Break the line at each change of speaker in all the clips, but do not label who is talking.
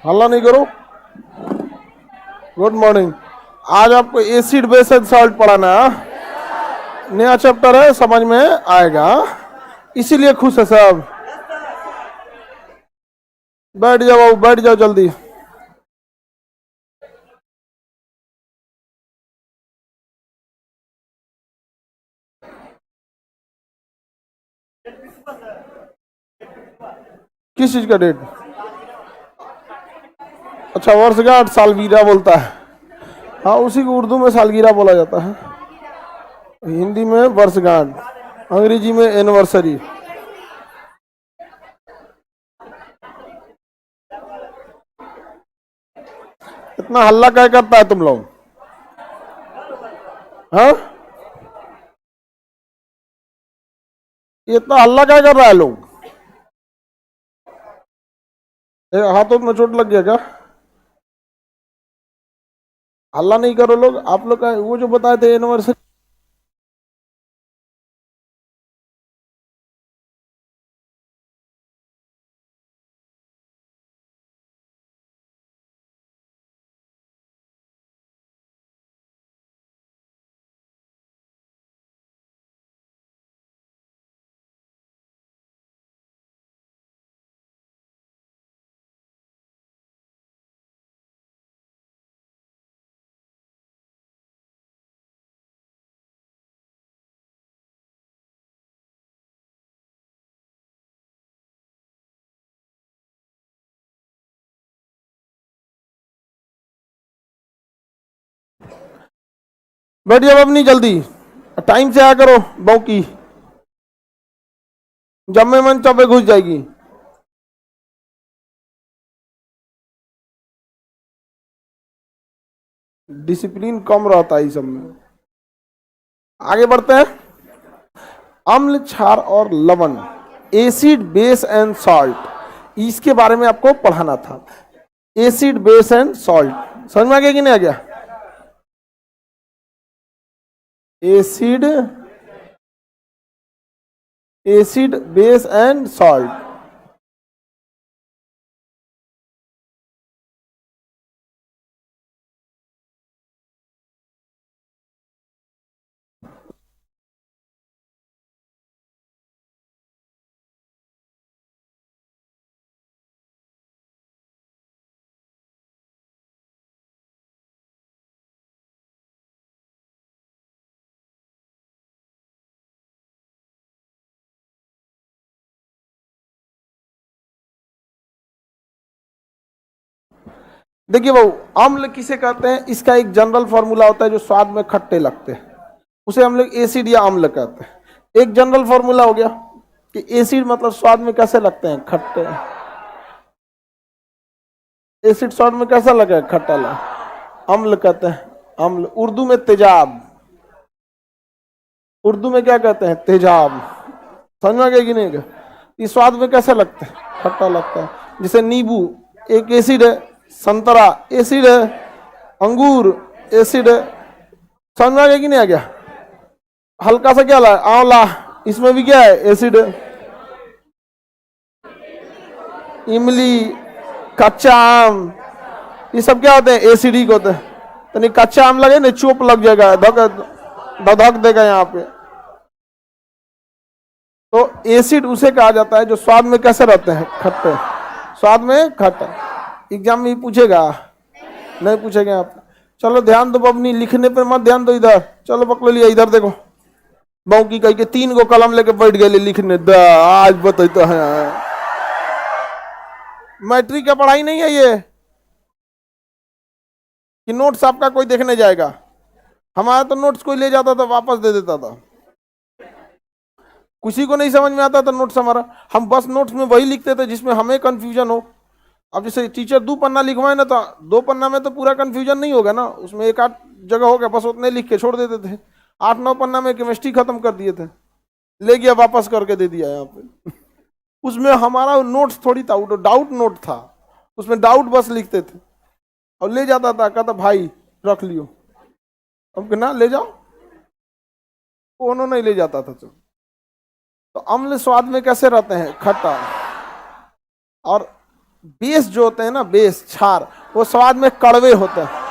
हल्ला नहीं करो। Good morning. आज आपको एसिड बेस एंड सॉल्ट पढ़ाना है। नया चैप्टर है, समझ में आएगा, इसीलिए खुश है सब। बैठ जाओ, बैठ जाओ जल्दी। किस चीज का डेट? अच्छा, वर्षगांठ सालगिरह बोलता है। हाँ, उसी को उर्दू में सालगिरह बोला जाता है, हिंदी में वर्षगांठ, अंग्रेजी में एनिवर्सरी। इतना हल्ला क्या करता है तुम लोग? हाँ, ये इतना हल्ला क्या कर रहा है लोग? हाथों में चोट लग गया क्या? हल्ला नहीं करो लोग। आप लोग का वो जो बताए थे एनिवर्सरी, बैठ जाओ अपनी जल्दी, टाइम से आया करो। बौकी जम्मे मन चौबे घुस जाएगी। डिसिप्लिन कम रहता है इस सब में। आगे बढ़ते हैं। अम्ल, क्षार और लवण, एसिड बेस एंड सॉल्ट, इसके बारे में आपको पढ़ाना था। एसिड बेस एंड सॉल्ट समझ में आ गया कि नहीं आ गया? Acid, acid base and salt. देखिए भाऊ, अम्ल किसे कहते हैं, इसका एक जनरल फॉर्मूला होता है जो स्वाद में खट्टे लगते हैं, उसे हम लोग एसिड या अम्ल कहते हैं। एक जनरल फॉर्मूला हो गया कि एसिड मतलब स्वाद में कैसे लगते हैं, खट्टे। एसिड स्वाद में कैसा लगे, खट्टा लगे, अम्ल कहते हैं। अम्ल उर्दू में तेजाब, उर्दू में क्या कहते हैं, तेजाब। समझ में आ गया कि नहीं गया? ये स्वाद में कैसे लगते हैं, खट्टा लगता है। जैसे नींबू एक एसिड है, संतरा एसिड है, अंगूर एसिड है। समझ में आ गया कि नहीं आ गया? हल्का सा क्या ला, आंवला, इसमें भी क्या है, एसिड है। इमली, कच्चा आम, ये सब क्या होते हैं, एसिडिक होते हैं। तो नहीं, कच्चा आम लगे ना, चोप लग जाएगा, धक देगा यहाँ पे। तो एसिड उसे कहा जाता है जो स्वाद में कैसे रहते हैं, खट्टे, स्वाद में खट्टा। एग्जाम में पूछेगा? नहीं पूछेगा आप। चलो ध्यान दो अपनी, लिखने पर मत ध्यान दो। इधर चलो पकड़ लिया, इधर देखो। बहू की कही के 3 गो कलम लेके बैठ गए लिखने। आज बताता है, मैट्रिक का पढ़ाई नहीं है ये कि नोट्स आपका कोई देखने जाएगा। हमारा तो नोट्स कोई ले जाता था, वापस दे देता था। किसी को नहीं समझ में आता था नोट्स हमारा, हम बस नोट्स में वही लिखते थे जिसमें हमें कंफ्यूजन हो। अब जैसे टीचर 2 पन्ना लिखवाए ना, तो 2 पन्ना में तो पूरा कंफ्यूजन नहीं होगा ना, उसमें 1-8 जगह होगा, बस उतने लिख के छोड़ देते थे। 8-9 पन्ना में केमिस्ट्री खत्म कर दिए थे, ले गया वापस करके दे दिया यहाँ पे। उसमें हमारा नोट्स थोड़ी था, वो डाउट नोट था, उसमें डाउट बस लिखते थे और ले जाता था, कहता भाई रख लियो। अब ना ले जाओ, कोनो नहीं ले जाता था। तो अम्ल स्वाद में कैसे रहते हैं, खट्टा। और बेस जो होते हैं ना, बेस क्षार, वो स्वाद में कड़वे होते हैं।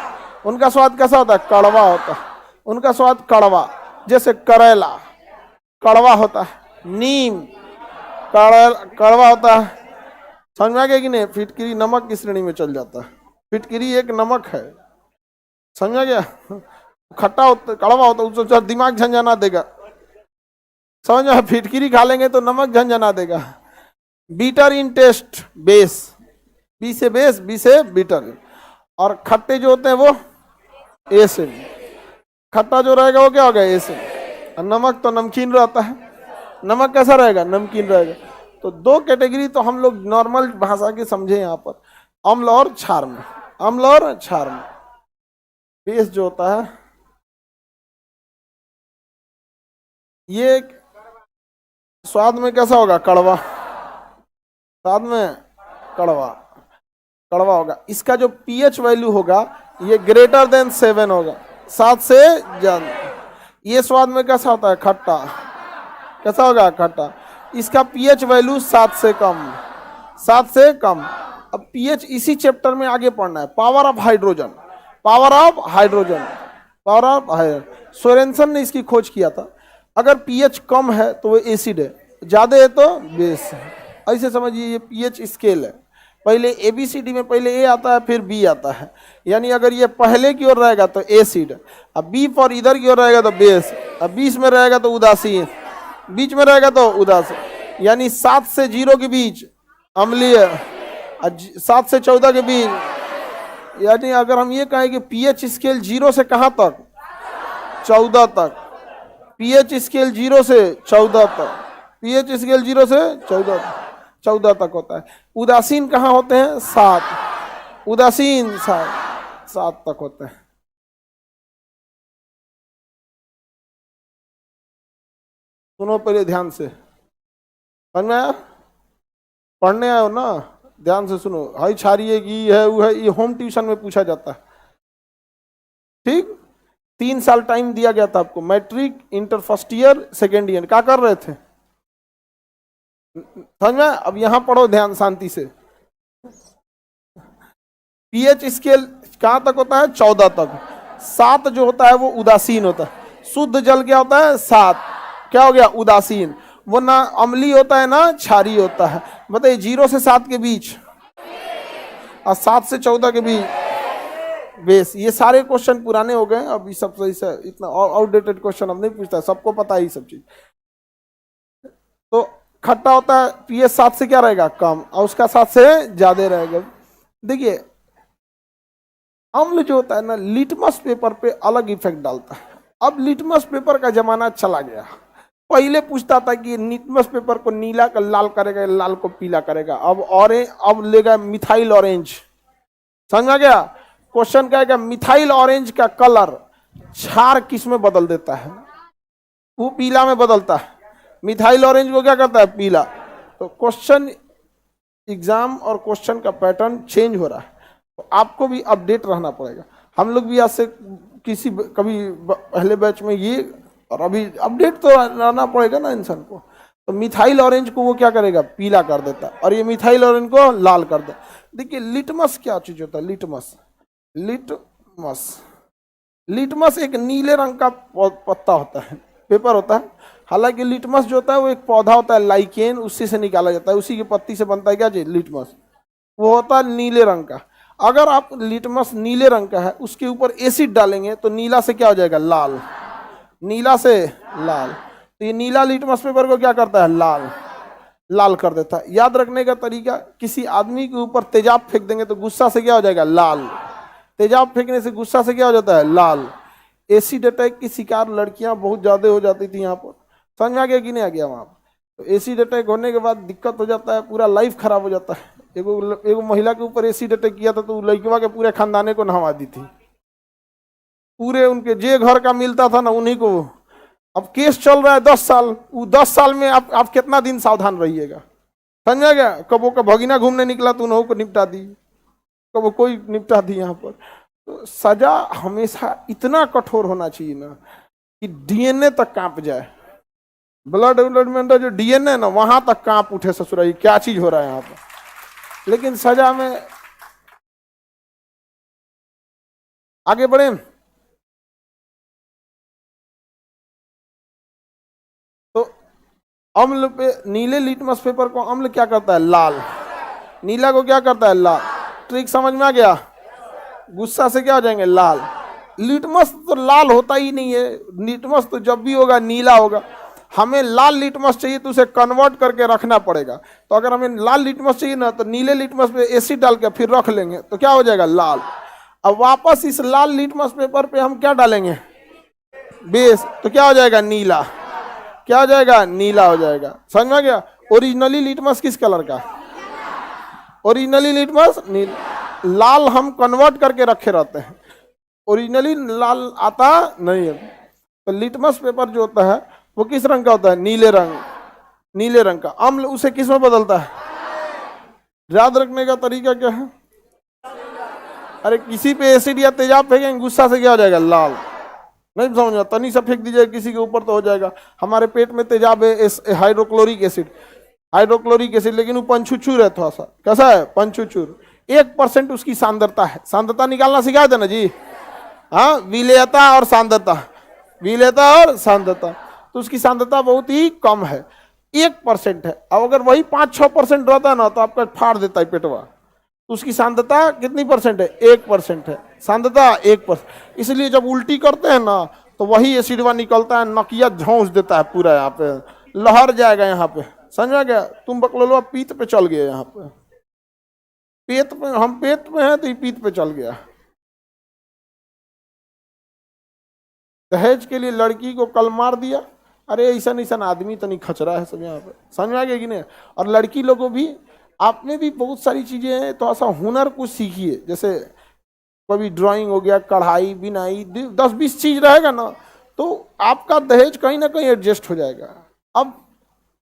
उनका स्वाद कैसा होता है? कड़वा होता है। उनका स्वाद कड़वा, जैसे करेला कड़वा होता है, नीम कड़वा होता है। समझ में आ गया कि नहीं? फिटकिरी नमक की श्रेणी में चल जाता है। फिटकिरी एक नमक है, समझ आ गया? खट्टा होता, कड़वा होता है, उससे दिमाग झंझना देगा। समझ में? फिटकिरी खा लेंगे तो नमक झंझना देगा। बीटर इन टेस्ट, बेस, बी से बेस, बी से बीटर। और खट्टे जो होते हैं वो एसिड। खट्टा जो रहेगा वो क्या होगा? एसिड। और नमक तो नमकीन रहता है। नमक कैसा रहेगा? नमकीन रहेगा। तो दो कैटेगरी तो हम लोग नॉर्मल भाषा के समझे यहाँ पर, अम्ल और क्षार में। अम्ल और क्षार में बेस जो होता है ये स्वाद में कैसा होगा? कड़वा। स्वाद में कड़वा होगा। इसका जो पीएच वैल्यू होगा ये ग्रेटर देन 7 होगा, 7 से ज्यादा। ये स्वाद में कैसा होता है? खट्टा। कैसा होगा? खट्टा। इसका पीएच वैल्यू 7 से कम, 7 से कम। अब पीएच इसी चैप्टर में आगे पढ़ना है। Power of hydrogen, power of hydrogen, power of hydrogen. Sorensen ने इसकी खोज किया था। अगर पीएच कम है तो वो एसिड है, ज्यादा है तो बेस है। ऐसे समझिए ये पीएच स्केल है। पहले एबीसीडी में पहले ए आता है फिर बी आता है, यानी अगर ये पहले की ओर रहेगा तो एसिड, अब बी फॉर इधर की ओर रहेगा तो बेस, अब बीच में रहेगा तो उदासीन, बीच में रहेगा तो उदासीन। यानी 7 से 0 के बीच अम्लीय, 7 से 14 के बीच। यानी अगर हम ये कहें कि पीएच स्केल 0 से कहाँ तक? 14 तक। पीएच स्केल 0 से 14 तक, पीएच स्केल 0 से 14 तक होता है। उदासीन कहाँ होते हैं? 7। उदासीन 7 तक होते हैं। सुनो पहले ध्यान से, समझ में आया? पढ़ने आए हो ना, ध्यान से सुनो। हाई छाड़िए की है वो है, ये होम ट्यूशन में पूछा जाता है। ठीक, 3 साल टाइम दिया गया था आपको, matric, inter first year, second year. क्या कर रहे थे? समझ में? अब यहां पढ़ो ध्यान शांति से। पीएच स्केल कहां तक होता है? 14 तक। 7 जो होता है वो उदासीन होता है। शुद्ध जल क्या होता है? 7। क्या हो गया? उदासीन। वो ना अम्लीय होता है ना क्षारीय होता है। बताइए 0 से 7 के बीच और 7 से 14 के बीच बेस। ये सारे क्वेश्चन पुराने हो गए, अब ये सब सही से इतना आउटडेटेड क्वेश्चन अब नहीं पूछता, सबको पता है ये सब चीज। तो खट्टा होता है, पीएच 7 से क्या रहेगा? कम, और उसका 7 से ज्यादा रहेगा। देखिए अम्ल जो होता है ना, लिटमस पेपर पे अलग इफेक्ट डालता है। अब लिटमस पेपर का जमाना चला गया। पहले पूछता था कि लिटमस पेपर को नीला का लाल करेगा, लाल को पीला करेगा। अब ऑरेंज, अब लेगा मिथाइल ऑरेंज। समझ आ गया? क्वेश्चन कहेगा मिथाइल ऑरेंज का कलर क्षार किस में बदल देता है? वो पीला में बदलता है। मिथाइल ऑरेंज को क्या करता है? पीला। तो क्वेश्चन, एग्जाम और क्वेश्चन का पैटर्न चेंज हो रहा है, तो आपको भी अपडेट रहना पड़ेगा। हम लोग भी आज से कभी पहले बैच में ये, और अभी अपडेट तो रहना पड़ेगा ना इंसान को। तो मिथाइल ऑरेंज को वो क्या करेगा? पीला कर देता, और ये मिथाइल ऑरेंज को लाल कर देता। देखिए लिटमस क्या चीज होता है? लिटमस एक नीले रंग का पत्ता होता है, पेपर होता है। हालांकि लिटमस जो होता है वो एक पौधा होता है, लाइकेन, उसी से निकाला जाता है, उसी की पत्ती से बनता है क्या चीज? लिटमस। वो होता है नीले रंग का। अगर आप लिटमस नीले रंग का है, उसके ऊपर एसिड डालेंगे तो नीला से क्या हो जाएगा? लाल। नीला से लाल। तो ये नीला लिटमस पेपर को क्या करता है? लाल कर देता है। याद रखने का तरीका, किसी आदमी के ऊपर तेजाब फेंक देंगे तो गुस्सा से क्या हो जाएगा? लाल। तेजाब फेंकने से गुस्सा से क्या हो जाता है? लाल। एसिड अटैक की शिकार लड़कियां बहुत ज्यादा हो जाती थी यहाँ पर। समझ में आ गया कि नहीं आ गया? वहां तो एसिड अटैक होने के बाद दिक्कत हो जाता है, पूरा लाइफ खराब हो जाता है। एगो महिला के ऊपर एसिड अटैक किया था तो लड़किवा के पूरे खानदाने को नहवा दी थी। पूरे उनके जे घर का मिलता था ना उन्हीं को। अब केस चल रहा है 10 साल। वो 10 साल में आप कितना दिन सावधान रहिएगा? समझ गया? कबो का भगीना घूमने निकला तो उन्हों को निपटा दी, कबो कोई निपटा दी। यहाँ पर तो सजा हमेशा इतना कठोर होना चाहिए ना कि डीएनए तक कांप जाए। ब्लड में अंदर जो डीएनए ना, वहां तक कांप उठे। ससुराई क्या चीज हो रहा है यहाँ पर? लेकिन सजा में आगे बढ़े तो अम्ल पे, नीले लिटमस पेपर को अम्ल क्या करता है? लाल। नीला को क्या करता है? लाल। ट्रिक समझ में आ गया? गुस्सा से क्या हो जाएंगे? लाल। लिटमस तो लाल होता ही नहीं है, लिटमस तो जब भी होगा नीला होगा। हमें लाल लिटमस चाहिए तो उसे कन्वर्ट करके रखना पड़ेगा। तो अगर हमें लाल लिटमस चाहिए ना, तो नीले लिटमस पे एसिड डाल के फिर रख लेंगे तो क्या हो जाएगा? लाल। अब वापस इस लाल लिटमस पेपर पे हम क्या डालेंगे? बेस, तो क्या हो जाएगा? नीला। क्या हो जाएगा? नीला हो जाएगा। समझ में गया? ओरिजिनली लिटमस किस कलर का? ओरिजिनली लिटमस नीला। लाल हम कन्वर्ट करके रखे रहते हैं, ओरिजिनली लाल आता नहीं है। तो लिटमस पेपर जो होता है वो किस रंग का होता है? नीले रंग। नीले रंग का। अम्ल उसे किस में बदलता है? याद रखने का तरीका क्या है? अरे किसी पे एसिड या तेजाब फेंकेंगे, गुस्सा से क्या हो जाएगा? लाल। नहीं समझ, तनी सा फेंक दीजिए किसी के ऊपर तो हो जाएगा। हमारे पेट में तेजाब है, हाइड्रोक्लोरिक एसिड, हाइड्रोक्लोरिक एसिड, लेकिन वो पंचुचूर है थोड़ा सा। कैसा है? पंचुचूर। 1% उसकी सांद्रता है। सांद्रता निकालना सिखा देना जी। हाँ, विलेयता और सांद्रता, विलेयता और सांद्रता। तो उसकी सांद्रता बहुत ही कम है, 1% है। अब अगर वही 5-6% रहता है ना तो आपका फाड़ देता है पेटवा। तो उसकी सांद्रता कितनी परसेंट है? 1% है सांद्रता, 1%। इसलिए जब उल्टी करते हैं ना तो वही एसिडवा निकलता है, नकिया झोंस देता है पूरा, यहाँ पे लहर जाएगा यहाँ पे। समझ में गया? तुम बकलोलवा पीत पे चल गए, यहाँ पे पेट पे, हम पेट में हैं तो ये पीत पे चल गया। दहेज के लिए लड़की को कल मार दिया। अरे ऐसा ऐसा आदमी तो नहीं खचरा है सब यहाँ पे। समझ में आ गया कि नहीं? और लड़की लोगों को भी, आपने भी बहुत सारी चीजें हैं तो ऐसा हुनर कुछ सीखिए। जैसे कभी ड्राइंग हो गया, कढ़ाई, बिनाई, 10-20 चीज रहेगा ना तो आपका दहेज कहीं ना कहीं एडजस्ट हो जाएगा। अब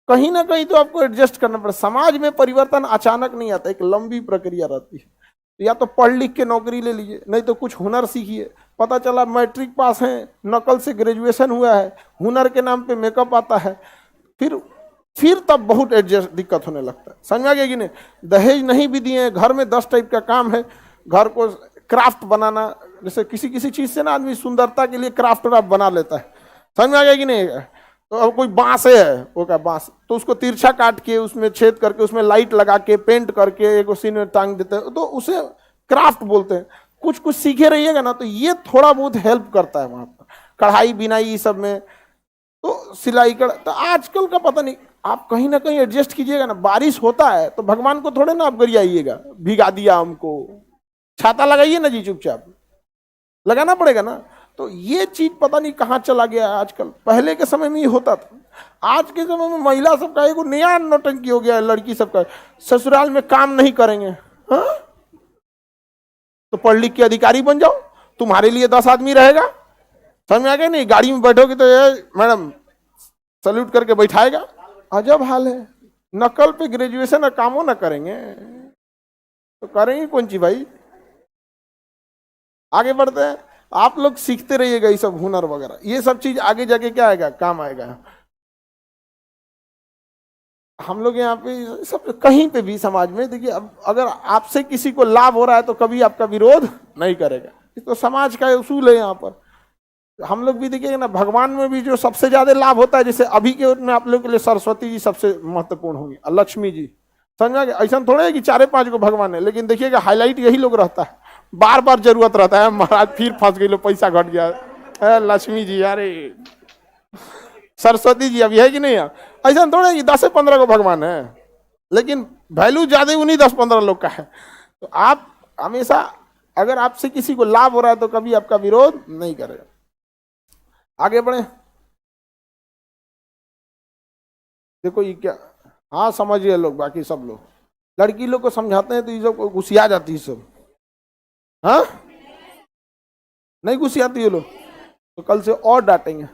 कहीं ना कहीं तो आपको एडजस्ट करना पड़ेगा। समाज में परिवर्तन अचानक नहीं आता, एक लंबी प्रक्रिया रहती है। या तो पढ़ लिख के नौकरी ले लीजिए, नहीं तो कुछ हुनर सीखिए। पता चला मैट्रिक पास है, नकल से ग्रेजुएशन हुआ है, हुनर के नाम पे मेकअप आता है, फिर तब बहुत एडजस्ट दिक्कत होने लगता है। समझ में आ गया कि नहीं? दहेज नहीं भी दिए हैं, घर में 10 टाइप का काम है। घर को क्राफ्ट बनाना, जैसे किसी किसी चीज से ना आदमी सुंदरता के लिए क्राफ्ट बना लेता है। समझ में आ गया कि नहीं? तो अब कोई बांस है, वो क्या बांस, तो उसको तिरछा काट के उसमें छेद करके उसमें लाइट लगा के पेंट करके एक सीन में टांग देते हैं, तो उसे क्राफ्ट बोलते हैं। कुछ कुछ सीखे रहिएगा ना तो ये थोड़ा बहुत हेल्प करता है वहां पर, कढ़ाई बिनाई सब में। तो सिलाई कर, तो आजकल का पता नहीं, आप कहीं ना कहीं एडजस्ट कीजिएगा ना। बारिश होता है तो भगवान को थोड़े ना आप गरियाइएगा, भिगा दिया हमको, छाता लगाइए ना जी, चुपचाप लगाना पड़ेगा ना। तो ये चीज पता नहीं कहाँ चला गया है आजकल। पहले के समय में ये होता था, आज के समय में महिला सबका एक नया नौटंकी हो गया है। लड़की सबका ससुराल में काम नहीं करेंगे, हाँ? तो पढ़ लिख के अधिकारी बन जाओ, तुम्हारे लिए 10 आदमी रहेगा। समझ में आ गया नहीं? गाड़ी में बैठोगे तो ये मैडम सल्यूट करके बैठाएगा। अजब हाल है। नकल पे ग्रेजुएशन और कामों ना करेंगे तो करेंगे कौन सी भाई? आगे बढ़ते हैं। आप लोग सीखते रहिएगा ये सब हुनर वगैरह, ये सब चीज आगे जाके क्या आएगा? काम आएगा। हम लोग यहाँ पे सब कहीं पे भी समाज में देखिए, अब अगर आपसे किसी को लाभ हो रहा है तो कभी आपका विरोध नहीं करेगा। ये तो समाज का उसूल है। यहाँ पर हम लोग भी देखिए ना, भगवान में भी जो सबसे ज्यादा लाभ होता है, जैसे अभी के में आप लोग के लिए सरस्वती जी सबसे महत्वपूर्ण होंगी, लक्ष्मी जी। समझा? ऐसा थोड़ा है कि 4-5 को भगवान है, लेकिन देखिएगा हाईलाइट यही लोग रहता है, बार बार जरूरत रहता है। महाराज फिर फंस गई, लो पैसा घट गया, लक्ष्मी जी, अरे सरस्वती जी अभी है कि नहीं है? ऐसा थोड़ा कि 10-15 को भगवान है, लेकिन वैल्यू ज्यादा उन्हीं 10-15 लोग का है। तो आप हमेशा, अगर आपसे किसी को लाभ हो रहा है तो कभी आपका विरोध नहीं करेगा। आगे बढ़े। देखो ये क्या, हाँ समझिए लोग, बाकी सब लोग लड़की लोग को समझाते हैं तो ये सब घुसिया जाती है सब, हाँ नहीं घुसियाती ये लोग, तो कल से और डांटेंगे।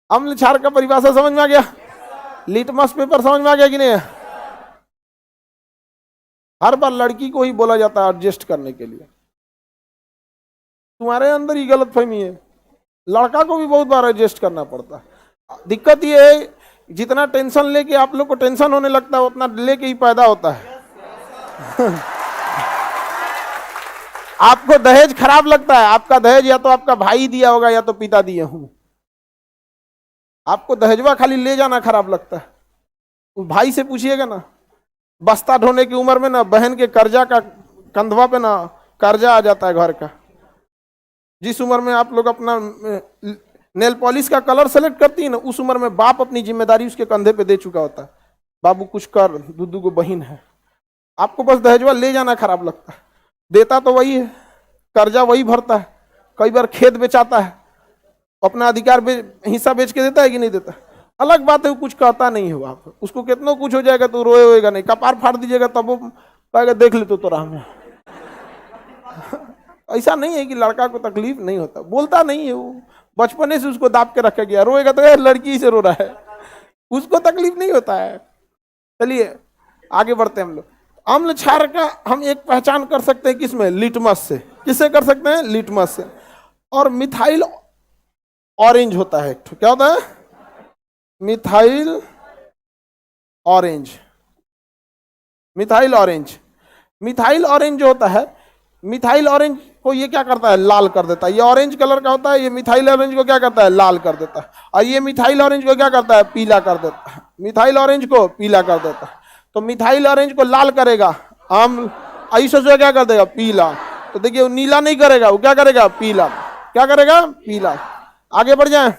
अम्ल क्षार का परिभाषा समझ में आ गया? लिटमस पेपर समझ में आ गया कि नहीं? हर बार लड़की को ही बोला जाता है एडजस्ट करने के लिए। तुम्हारे अंदर ही गलत फहमी है, लड़का को भी बहुत बार एडजस्ट करना पड़ता है। दिक्कत ये है जितना टेंशन लेके आप लोग को टेंशन होने लगता है उतना लेके ही पैदा होता है। आपको दहेज खराब लगता है, आपका दहेज या तो आपका भाई दिया होगा या तो पिता दिए हूं। आपको दहेजवा खाली ले जाना खराब लगता है। उस भाई से पूछिएगा ना, बस्ता ढोने की उम्र में ना बहन के कर्जा का कंधवा पे ना कर्जा आ जाता है घर का। जिस उम्र में आप लोग अपना नेल पॉलिश का कलर सेलेक्ट करती है ना, उस उम्र में बाप अपनी जिम्मेदारी उसके कंधे पे दे चुका होता है। बाबू कुछ कर, दूधू को बहन है। आपको बस दहेजवा ले जाना खराब लगता है। देता तो वही है, कर्जा वही भरता है। कई बार खेत बेचाता है, अपना अधिकार हिस्सा बेच के देता है कि नहीं देता। अलग बात है वो कुछ कहता नहीं है। आप उसको कितना कुछ हो जाएगा तो रोए होएगा नहीं, कपार फाड़ दीजिएगा तब वो कहेगा देख ले तो राह में। ऐसा नहीं है कि लड़का को तकलीफ नहीं होता, बोलता नहीं है वो, बचपने से उसको दाब के रखा गया। रोएगा तो यार लड़की से रो रहा है, उसको तकलीफ नहीं होता है। चलिए आगे बढ़ते हैं हम लोग। अम्ल क्षार का हम एक पहचान कर सकते हैं किसमें? लिटमस से। किससे कर सकते हैं? लिटमस से। और मिथाइल ऑरेंज होता है, क्या होता है? Methyl orange. Methyl orange, methyl orange जो होता है, मिथाइल ऑरेंज को ये क्या करता है? लाल कर देता है। ये ऑरेंज कलर का होता है, ये मिथाइल ऑरेंज को क्या करता है? लाल कर देता है। और ये मिथाइल ऑरेंज को क्या करता है? पीला कर देता है। मिथाइल ऑरेंज को पीला कर देता है। तो मिथाइल ऑरेंज को लाल करेगा अम्ल, ऐसे से क्या कर देगा? पीला। तो देखिए वो नीला नहीं करेगा, वो क्या करेगा? पीला। क्या करेगा? पीला। आगे बढ़ जाए,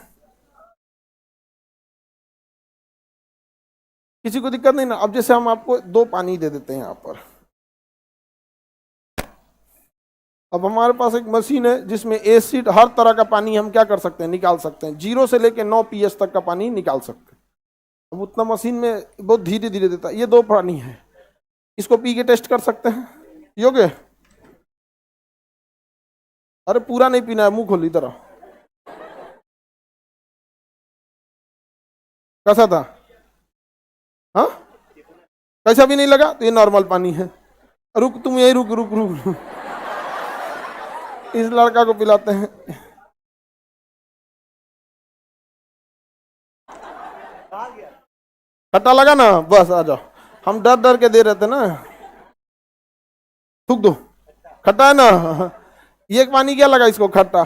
किसी को दिक्कत नहीं ना? अब जैसे हम आपको दो पानी दे देते हैं यहाँ पर। अब हमारे पास एक मशीन है जिसमें एसिड, हर तरह का पानी हम क्या कर सकते हैं? निकाल सकते हैं। 0 से लेके 9 pH तक का पानी निकाल सकते हैं। अब उतना मशीन में बहुत धीरे धीरे देता है। ये दो पानी है, इसको पी के टेस्ट कर सकते हैं। योग्य? अरे पूरा नहीं पीना है, मुंह खोल इधर। कैसा था? हाँ, कैसा भी नहीं लगा? तो ये नॉर्मल पानी है। रुक, तुम यही रुक रुक रुक, रुक। इस लड़का को पिलाते हैं। खट्टा लगा ना? बस आ जाओ। हम डर डर के दे रहे थे ना। थूक दो, खट्टा है ना? ये पानी क्या लगा इसको? खट्टा।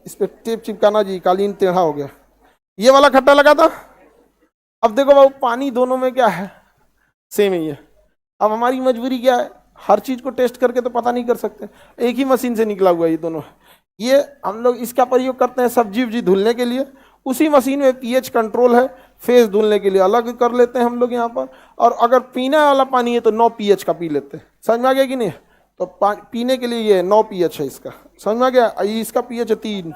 इस पे टेप चिपकाना जी, कालीन टेढ़ा हो गया। ये वाला खट्टा लगा था। अब देखो बाबू, पानी दोनों में क्या है? सेम ही है। अब हमारी मजबूरी क्या है? हर चीज को टेस्ट करके तो पता नहीं कर सकते। एक ही मशीन से निकला हुआ ये दोनों। ये हम लोग इसका प्रयोग करते हैं सब्जी वब्जी धुलने के लिए। उसी मशीन में पीएच कंट्रोल है, फेस धुलने के लिए अलग कर लेते हैं हम लोग यहाँ पर। और अगर पीने वाला पानी है तो 9 pH का पी लेते हैं। समझ में आ गया कि नहीं? तो पीने के लिए ये 9 pH है इसका। समझ में आ गया? इसका pH है 3।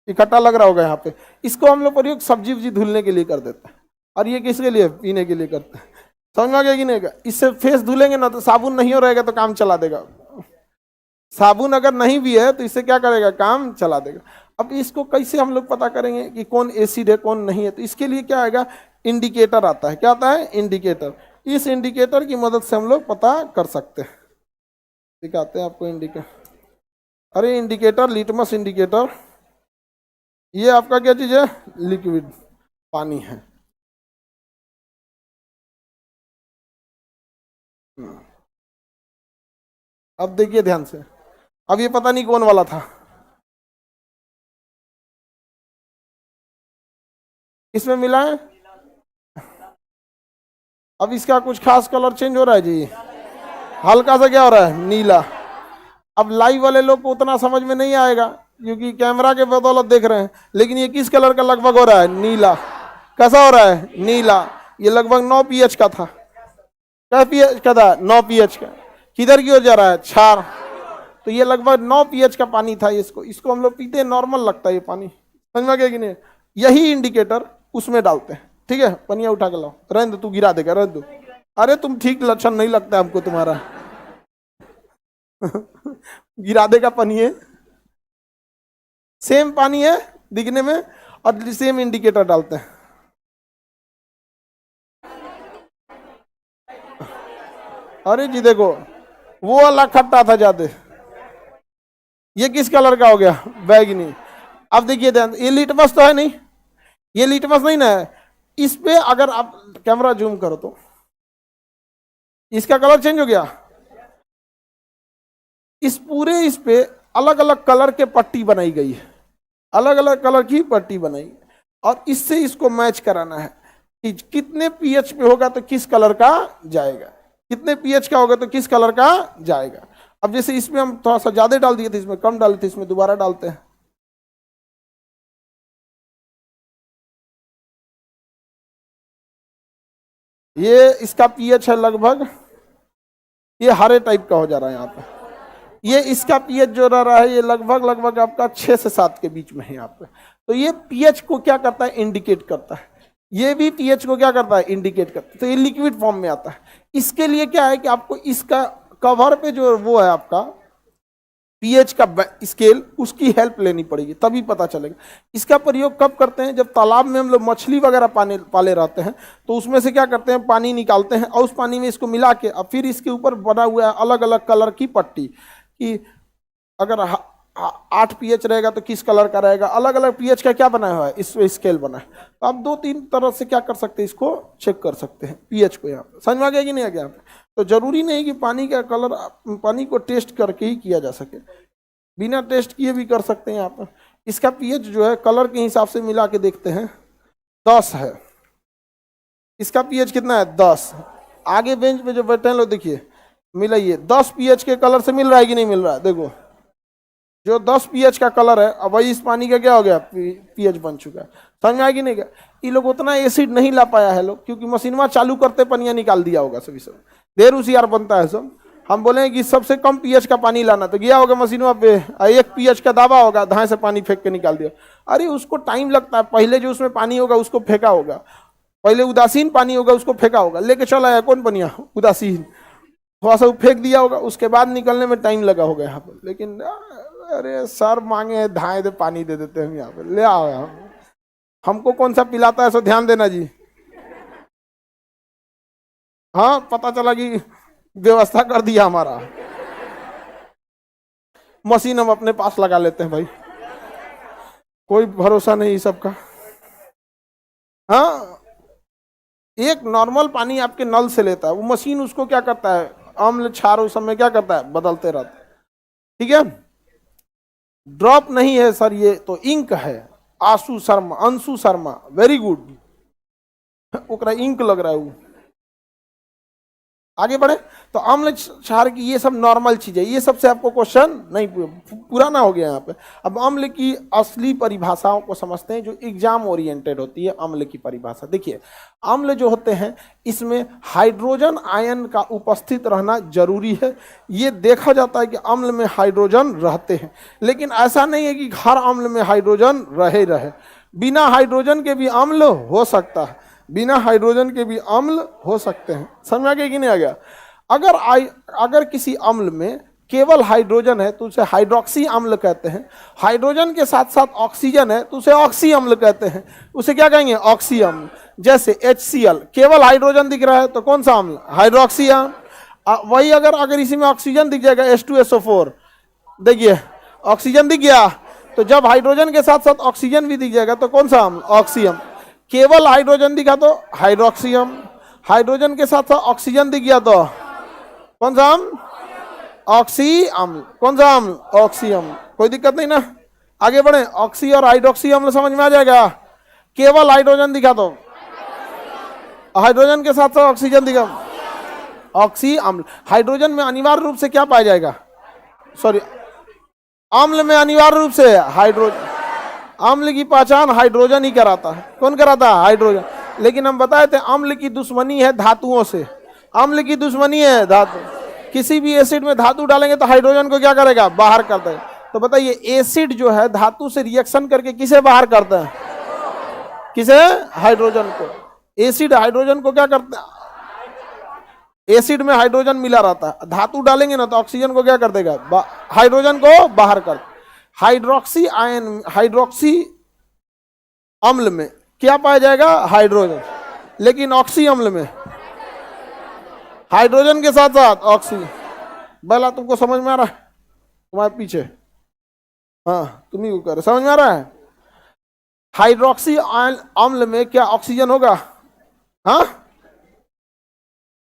इकट्ठा लग रहा होगा यहाँ पे। इसको हम लोग प्रयोग सब्जी वब्जी धुलने के लिए कर देते हैं। और ये किसके लिए? पीने के लिए करते हैं। समझ में आ गया कि नहीं? इससे फेस धुलेंगे ना तो साबुन नहीं हो रहेगा तो काम चला देगा। साबुन अगर नहीं भी है तो इससे क्या करेगा? काम चला देगा। अब इसको कैसे हम लोग पता करेंगे कि कौन एसिड है कौन नहीं है? तो इसके लिए क्या आएगा? इंडिकेटर आता है। क्या आता है? इंडिकेटर। इस इंडिकेटर की मदद से हम लोग पता कर सकते हैं। दिखाते हैं आपको इंडिकेटर। अरे इंडिकेटर, लिटमस इंडिकेटर। ये आपका क्या चीज है? लिक्विड पानी है। अब देखिए ध्यान से। अब ये पता नहीं कौन वाला था। इसमें मिला है। अब इसका कुछ खास कलर चेंज हो रहा है जी, हल्का सा क्या हो रहा है? नीला। अब लाइव वाले लोग को उतना समझ में नहीं आएगा क्योंकि कैमरा के बदौलत देख रहे हैं। लेकिन ये किस कलर का लगभग हो रहा है? नीला। कैसा हो रहा है? नीला। ये लगभग 9 pH का था। क्या pH का था? 9 pH का। किधर की ओर जा रहा है? क्षार। तो ये लगभग 9 pH का पानी था। इसको हम लोग पीते हैं, नॉर्मल लगता है ये पानी। समझ में आ गया कि नहीं? यही इंडिकेटर उसमें डालते हैं। ठीक है, पनिया उठा के लाओ। रहने दो, तू गिरा देगा, रहने दो। अरे तुम ठीक लक्षण नहीं लगता हमको तुम्हारा। गिरा देगा पनिए। सेम पानी है दिखने में और सेम इंडिकेटर डालते हैं। अरे जी देखो, वो अलग खट्टा था ज्यादा। ये किस कलर का हो गया? बैगनी। अब देखिए ध्यान, ये लिटमस तो है नहीं, ये लिटमस नहीं ना है। इस पे अगर आप कैमरा जूम करो तो इसका कलर चेंज हो गया। इस पे अलग अलग कलर के पट्टी बनाई गई है, अलग अलग कलर की पट्टी बनाई, और इससे इसको मैच कराना है कि कितने पीएच पे होगा तो किस कलर का जाएगा, कितने पीएच का होगा तो किस कलर का जाएगा। अब जैसे इसमें हम थोड़ा सा ज्यादा डाल दिए थे, इसमें कम डाले थे, इसमें दोबारा डालते हैं। ये इसका पीएच है लगभग, ये हरे टाइप का हो जा रहा है यहाँ पे। ये इसका पीएच जो रह रहा है ये लगभग लगभग आपका 6 से 7 के बीच में है यहाँ पे। तो ये पीएच को क्या करता है, इंडिकेट करता है। ये भी पीएच को क्या करता है, इंडिकेट करता है। तो ये लिक्विड फॉर्म में आता है। इसके लिए क्या है कि आपको इसका कवर पे जो वो है आपका पीएच का स्केल, उसकी हेल्प लेनी पड़ेगी, तभी पता चलेगा। इसका प्रयोग कब करते हैं, जब तालाब में हम लोग मछली वगैरह पाले रहते हैं, तो उसमें से क्या करते हैं, पानी निकालते हैं और उस पानी में इसको मिला के अब फिर इसके ऊपर बना हुआ है अलग अलग कलर की पट्टी, कि अगर 8 पीएच रहेगा तो किस कलर का रहेगा, अलग अलग पीएच का क्या बना हुआ है, इस स्केल बना है। तो आप 2-3 तरह से क्या कर सकते हैं, इसको चेक कर सकते हैं पीएच को। यहाँ पे समझ में आ गया कि नहीं आ गया? तो जरूरी नहीं कि पानी का कलर, पानी को टेस्ट करके ही किया जा सके, बिना टेस्ट किए भी कर सकते हैं। यहाँ पर इसका पीएच जो है कलर के हिसाब से मिला के देखते हैं, 10 है। इसका पीएच कितना है, 10। आगे बेंच पे जो बैठे हैं लोग देखिए, मिलाइए, 10 पीएच के कलर से मिल रहा है कि नहीं मिल रहा है? देखो जो 10 पीएच का कलर है, अब वही इस पानी का क्या हो गया, पीएच बन चुका है। समझ में आएगी नहीं क्या? ये लोग उतना एसिड नहीं ला पाया है लोग, क्योंकि मशीनवा चालू करते पनिया निकाल दिया होगा सभी, सब देर उसियार बनता है सब। हम बोले कि सबसे कम पीएच का पानी लाना, तो गया होगा मशीनवा पे, 1 पीएच का दावा होगा, धाए से पानी फेंक के निकाल दिया। अरे उसको टाइम लगता है, पहले जो उसमें पानी होगा उसको फेंका होगा, पहले उदासीन पानी होगा उसको फेंका होगा, लेके चला आया कौन पनिया, उदासीन, थोड़ा सा फेंक दिया होगा, उसके बाद निकलने में टाइम लगा होगा यहाँ पर। लेकिन अरे सर मांगे धाए दे पानी दे देते हैं यहाँ पे, ले आओ यहाँ, हमको कौन सा पिलाता है, सो ध्यान देना जी। हाँ पता चला कि व्यवस्था कर दिया हमारा, मशीन हम अपने पास लगा लेते हैं भाई, कोई भरोसा नहीं सबका। हाँ एक नॉर्मल पानी आपके नल से लेता है, वो मशीन उसको क्या करता है, अम्ल क्षार उस समय क्या करता है, बदलते रहता है। ठीक है, ड्रॉप नहीं है सर, ये तो इंक है। आशु शर्मा, अंशु शर्मा, वेरी गुड, ओकरा इंक लग रहा है वो। आगे बढ़े तो अम्ल क्षार की ये सब नॉर्मल चीज है, ये सबसे आपको क्वेश्चन नहीं पुराना हो गया यहाँ पे। अब अम्ल की असली परिभाषाओं को समझते हैं, जो एग्जाम ओरिएंटेड होती है। अम्ल की परिभाषा देखिए, अम्ल जो होते हैं इसमें हाइड्रोजन आयन का उपस्थित रहना जरूरी है। ये देखा जाता है कि अम्ल में हाइड्रोजन रहते हैं, लेकिन ऐसा नहीं है कि हर अम्ल में हाइड्रोजन रहे। बिना हाइड्रोजन के भी अम्ल हो सकता है, बिना हाइड्रोजन के भी अम्ल हो सकते हैं। समझ में आ गया कि नहीं आ गया? अगर किसी अम्ल में केवल हाइड्रोजन है तो उसे हाइड्रोक्सी अम्ल कहते हैं। हाइड्रोजन के साथ साथ ऑक्सीजन है तो उसे ऑक्सी अम्ल कहते हैं। उसे क्या कहेंगे, ऑक्सी अम्ल। जैसे HCl केवल हाइड्रोजन दिख रहा है तो कौन सा अम्ल, हाइड्रोक्सी अम्ल। वही अगर इसी में ऑक्सीजन दिख जाएगा, H2SO4, देखिए ऑक्सीजन दिख गया, तो जब हाइड्रोजन के साथ साथ ऑक्सीजन भी दिख जाएगा तो कौन सा अम्ल, ऑक्सी अम्ल। केवल हाइड्रोजन दिखा तो हाइड्रोक्सी अम्ल, हाइड्रोजन के साथ साथ ऑक्सीजन दिख गया तो कौन सा अम्ल, ऑक्सी अम्ल। कौन सा अम्ल, ऑक्सी अम्ल। कोई दिक्कत नहीं ना, आगे बढ़े। ऑक्सी और हाइड्रोक्सी अम्ल समझ में आ जाएगा। केवल हाइड्रोजन दिखा तो, हाइड्रोजन के साथ साथ ऑक्सीजन दिखा, ऑक्सी अम्ल। हाइड्रोजन में अनिवार्य रूप से क्या पाया जाएगा, सॉरी अम्ल में अनिवार्य रूप से हाइड्रोजन। अम्ल की पहचान हाइड्रोजन ही कराता है। कौन कराता है, हाइड्रोजन। लेकिन हम बताए थे अम्ल की दुश्मनी है धातुओं से, अम्ल की दुश्मनी है धातु। किसी भी एसिड में धातु डालेंगे तो हाइड्रोजन को क्या करेगा, बाहर कर देगा। तो बताइए एसिड जो है धातु से रिएक्शन करके किसे बाहर करता है, किसे, हाइड्रोजन को। एसिड हाइड्रोजन को क्या करता है, एसिड में हाइड्रोजन मिला रहता है, धातु डालेंगे ना तो ऑक्सीजन को क्या कर देगा, हाइड्रोजन को बाहर कर। हाइड्रोक्सी आयन, हाइड्रोक्सी अम्ल में क्या पाया जाएगा, हाइड्रोजन। लेकिन ऑक्सी अम्ल में हाइड्रोजन के साथ साथ ऑक्सी। बेला तुमको समझ में आ रहा है, तुम्हारे पीछे, हाँ तुम ही को कर, समझ में आ रहा है। हाइड्रोक्सी अम्ल में क्या ऑक्सीजन होगा? हाँ,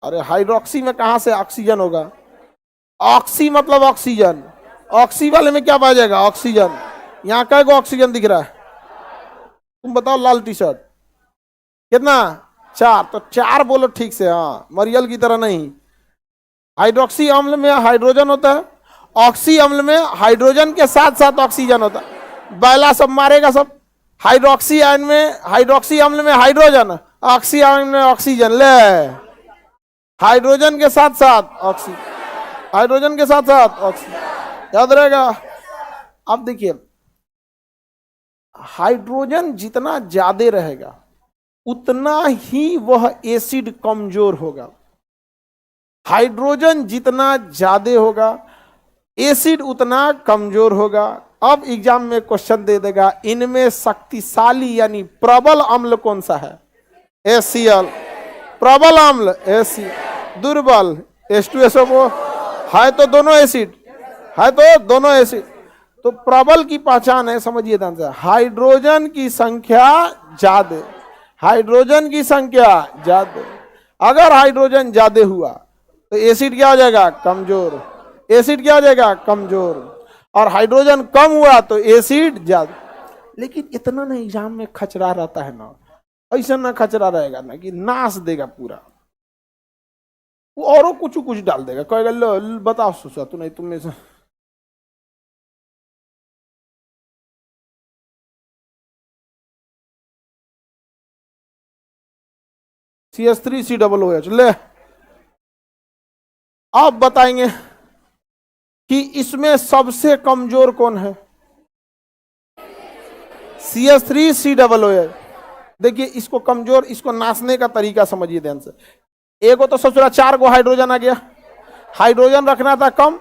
अरे हाइड्रोक्सी में कहां से ऑक्सीजन होगा? ऑक्सी मतलब ऑक्सीजन, ऑक्सी वाले में क्या पाया जाएगा? ऑक्सीजन। यहां कई को ऑक्सीजन दिख रहा है? तुम बताओ, लाल टी शर्ट कितना? 4, तो 4 बोलो ठीक से, हाँ, मरियल की तरह नहीं। हाइड्रोक्सी अम्ल में हाइड्रोजन होता है, ऑक्सी अम्ल में हाइड्रोजन के साथ साथ ऑक्सीजन होता है। बैला सब मारेगा सब। हाइड्रोक्सी आयन में, हाइड्रोक्सी अम्ल में हाइड्रोजन, ऑक्सी अम्ल में ऑक्सीजन। ले, हाइड्रोजन के साथ साथ ऑक्सीजन, हाइड्रोजन के साथ साथ ऑक्सीजन, याद रहेगा। अब देखिए, हाइड्रोजन जितना ज्यादा रहेगा उतना ही वह एसिड कमजोर होगा। हाइड्रोजन जितना ज्यादा होगा एसिड उतना कमजोर होगा। अब एग्जाम में क्वेश्चन दे देगा, इनमें शक्तिशाली यानी प्रबल अम्ल कौन सा है? HCl। प्रबल अम्ल HCl, दुर्बल H2SO4। है तो दोनों एसिड, है तो दोनों एसिड। तो प्रबल की पहचान है, समझिए ध्यान से, हाइड्रोजन की संख्या ज्यादा, हाइड्रोजन की संख्या ज्यादा। अगर हाइड्रोजन ज्यादा हुआ तो एसिड क्या हो जाएगा? कमजोर। एसिड क्या हो जाएगा? कमजोर। और हाइड्रोजन कम हुआ तो एसिड ज्यादा। लेकिन इतना ना एग्जाम में खचरा रहता है ना, ऐसा ना खचरा रहेगा ना कि नाश देगा पूरा, वो औरों कुछ कुछ डाल देगा, कहेगा लो बताओ सोचा तू, नहीं तुमने से CH3COOH ले। आप बताएंगे कि इसमें सबसे कमजोर कौन है? CH3COOH। देखिए इसको कमजोर, इसको नाशने का तरीका समझिए ध्यान से। एक तो सोच रहा 4 को हाइड्रोजन आ गया, हाइड्रोजन रखना था कम।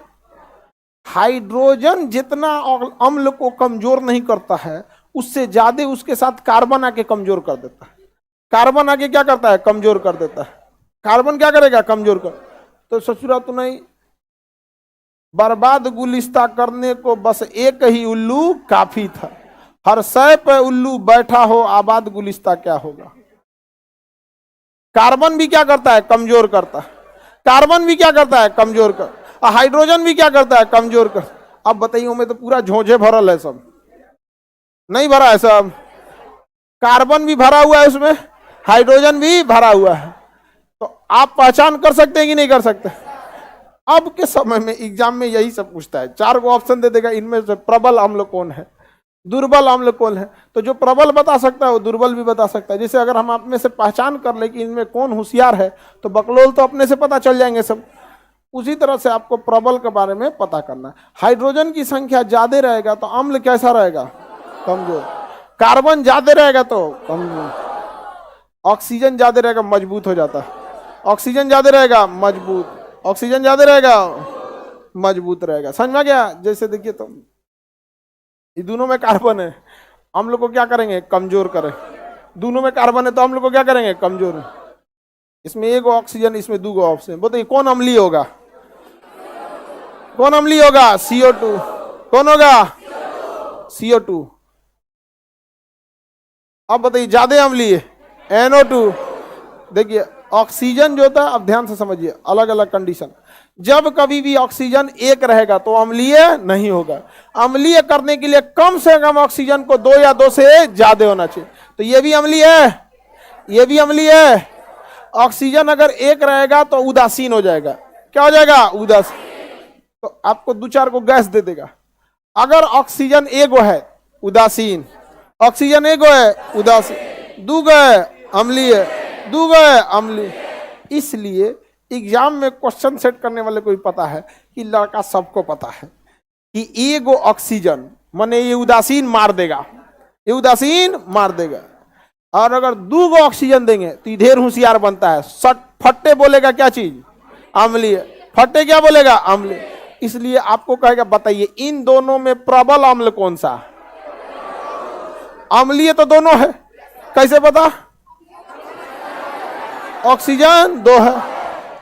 हाइड्रोजन जितना अम्ल को कमजोर नहीं करता है, उससे ज्यादा उसके साथ कार्बन आके कमजोर कर देता है। कार्बन आगे क्या करता है? कमजोर कर देता है। कार्बन क्या करेगा? कमजोर कर। तो ससुरा तो नहीं, बर्बाद गुलिस्ता करने को बस एक ही उल्लू काफी था। हर सै पे उल्लू बैठा हो, आबाद गुलिस्ता क्या होगा। कार्बन भी क्या करता है? कमजोर करता है। कार्बन भी क्या करता है? कमजोर कर। हाइड्रोजन भी क्या करता है? कमजोर कर। अब बताइए, मैं तो पूरा झोंझे भरल है, सब नहीं भरा है, सब कार्बन भी भरा हुआ है उसमें, हाइड्रोजन भी भरा हुआ है। तो आप पहचान कर सकते हैं कि नहीं कर सकते? अब के समय में एग्जाम में यही सब पूछता है, 4 को ऑप्शन दे देगा, इनमें से प्रबल अम्ल कौन है, दुर्बल अम्ल कौन है। तो जो प्रबल बता सकता है वो दुर्बल भी बता सकता है। जैसे अगर हम अपने से पहचान कर ले कि इनमें कौन होशियार है, तो बकलोल तो अपने से पता चल जाएंगे सब। उसी तरह से आपको प्रबल के बारे में पता करना है। हाइड्रोजन की संख्या ज्यादा रहेगा तो अम्ल कैसा रहेगा? कमजोर। कार्बन ज्यादा रहेगा तो कमजोर। ऑक्सीजन ज्यादा रहेगा, मजबूत हो जाता है। ऑक्सीजन ज्यादा रहेगा, मजबूत। ऑक्सीजन ज्यादा रहेगा, मजबूत रहेगा। समझ में आ गया? जैसे देखिए, तो ये दोनों में कार्बन है, अम्ल को क्या करेंगे? कमजोर करें। दोनों में कार्बन है तो अम्ल को क्या करेंगे? कमजोर। इसमें 1 ऑक्सीजन, इसमें 2 ऑक्सीजन। बताइए कौन अम्लीय होगा? कौन अम्लीय होगा? CO2। कौन होगा? CO2। अब बताइए ज्यादा अम्लीय NO2। देखिए ऑक्सीजन जो होता है, अब ध्यान से समझिए, अलग अलग कंडीशन। जब कभी भी ऑक्सीजन 1 रहेगा तो अम्लीय नहीं होगा। अम्लीय करने के लिए कम से कम ऑक्सीजन को 2 या 2 से ज्यादा होना चाहिए। तो ये भी अम्लीय है, ये भी अम्लीय है। ऑक्सीजन अगर 1 रहेगा तो उदासीन हो जाएगा। क्या हो जाएगा? उदासीन। तो आपको 2-4 को गैस दे देगा। अगर ऑक्सीजन 1 है उदासीन, ऑक्सीजन 1 है उदासीन, 2 है अम्लीय, 2 है अम्लीय। इसलिए एग्जाम में क्वेश्चन सेट करने वाले को भी पता है कि लड़का सबको पता है कि 1 ऑक्सीजन माने ये उदासीन मार देगा, ये उदासीन मार देगा। और अगर 2 ऑक्सीजन देंगे तो ये ढेर होशियार बनता है। फट्टे बोलेगा क्या चीज? अम्लीय। फट्टे क्या बोलेगा? अम्लीय। इसलिए आपको कहेगा बताइए इन दोनों में प्रबल अम्ल कौन सा? अम्लीय तो दोनों है। कैसे पता? ऑक्सीजन 2 है,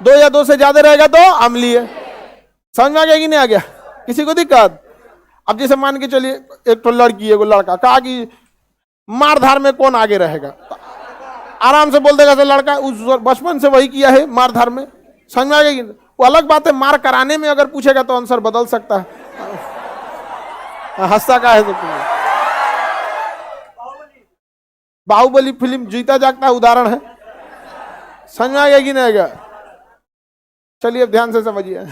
2 या 2 से ज्यादा रहेगा तो अम्लीय। समझ में आ गया कि नहीं आ गया? किसी को दिक्कत? अब जैसे मान के चलिए एक तो लड़की है, वो लड़का कहा कि मारधार में कौन आगे रहेगा? आराम से बोल देगा तो लड़का उस बचपन से वही किया है मारधार में, समझ में आ गई? वो अलग बात है, मार कराने में अगर पूछेगा तो आंसर बदल सकता है। हंसता का है तो बाहुबली फिल्म जीता जागता उदाहरण है, समझ में आ गया कि नहीं आएगा? चलिए अब ध्यान से समझिए।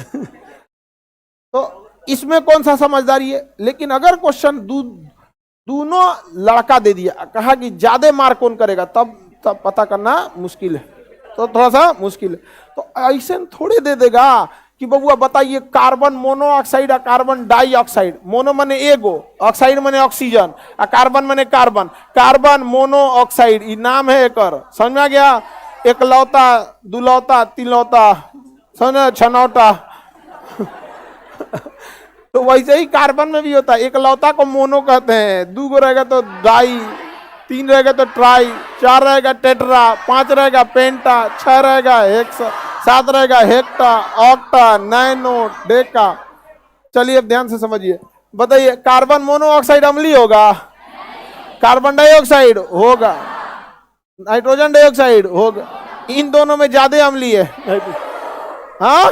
तो इसमें कौन सा समझदारी है? लेकिन अगर क्वेश्चन दोनों लड़का दे दिया, कहा कि ज्यादा मार कौन करेगा, तब पता करना मुश्किल है, तो थोड़ा सा मुश्किल है। तो ऐसे थोड़े दे देगा कि बबुआ बताइए कार्बन मोनोऑक्साइड और कार्बन डाइऑक्साइड, मोनो मने एगो, ऑक्साइड मने ऑक्सीजन, और कार्बन मने कार्बन, कार्बन मोनोऑक्साइड ई नाम है एक, समझ में आ गया? एकलौता, दुलौता, तिलौता, समझ, छनौता। तो वैसे ही कार्बन में भी होता है, एकलौता को मोनो कहते हैं, दो गो रहेगा तो डाई, तीन रहेगा तो ट्राई, चार रहेगा टेट्रा, पांच रहेगा पेंटा, छह रहेगा हेक्सा, सात रहेगा हेक्टा, ऑक्टा, नैनो, डेका। चलिए अब ध्यान से समझिए, बताइए कार्बन मोनोऑक्साइड अम्लीय होगा? कार्बन डाइऑक्साइड होगा, नाइट्रोजन डाइऑक्साइड होगा, इन दोनों में ज्यादा अम्लीय है। हाँ,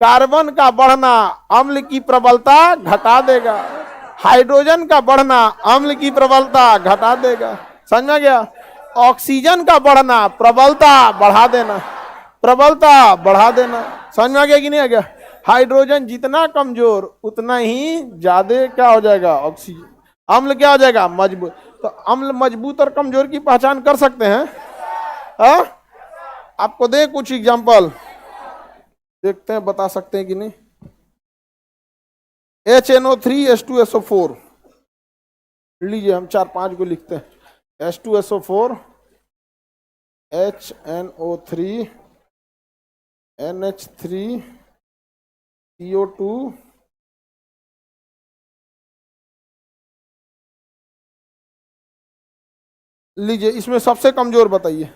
कार्बन का बढ़ना अम्ल की प्रबलता घटा देगा, हाइड्रोजन का बढ़ना अम्ल की प्रबलता घटा देगा, समझ में गया? ऑक्सीजन का बढ़ना प्रबलता बढ़ा देना, प्रबलता बढ़ा देना, समझ में आ गया कि नहीं आ गया? हाइड्रोजन जितना कमजोर उतना ही ज्यादा क्या हो जाएगा? ऑक्सीजन, अम्ल क्या हो जाएगा? मजबूत। तो अम्ल मजबूत और कमजोर की पहचान कर सकते हैं? आपको दे कुछ एग्जांपल, देखते हैं बता सकते हैं कि नहीं। HNO3H2SO4 लीजिए, हम 4-5 को लिखते हैं। H2SO4, HNO3, NH3, CO2, लीजिए इसमें सबसे कमजोर बताइए।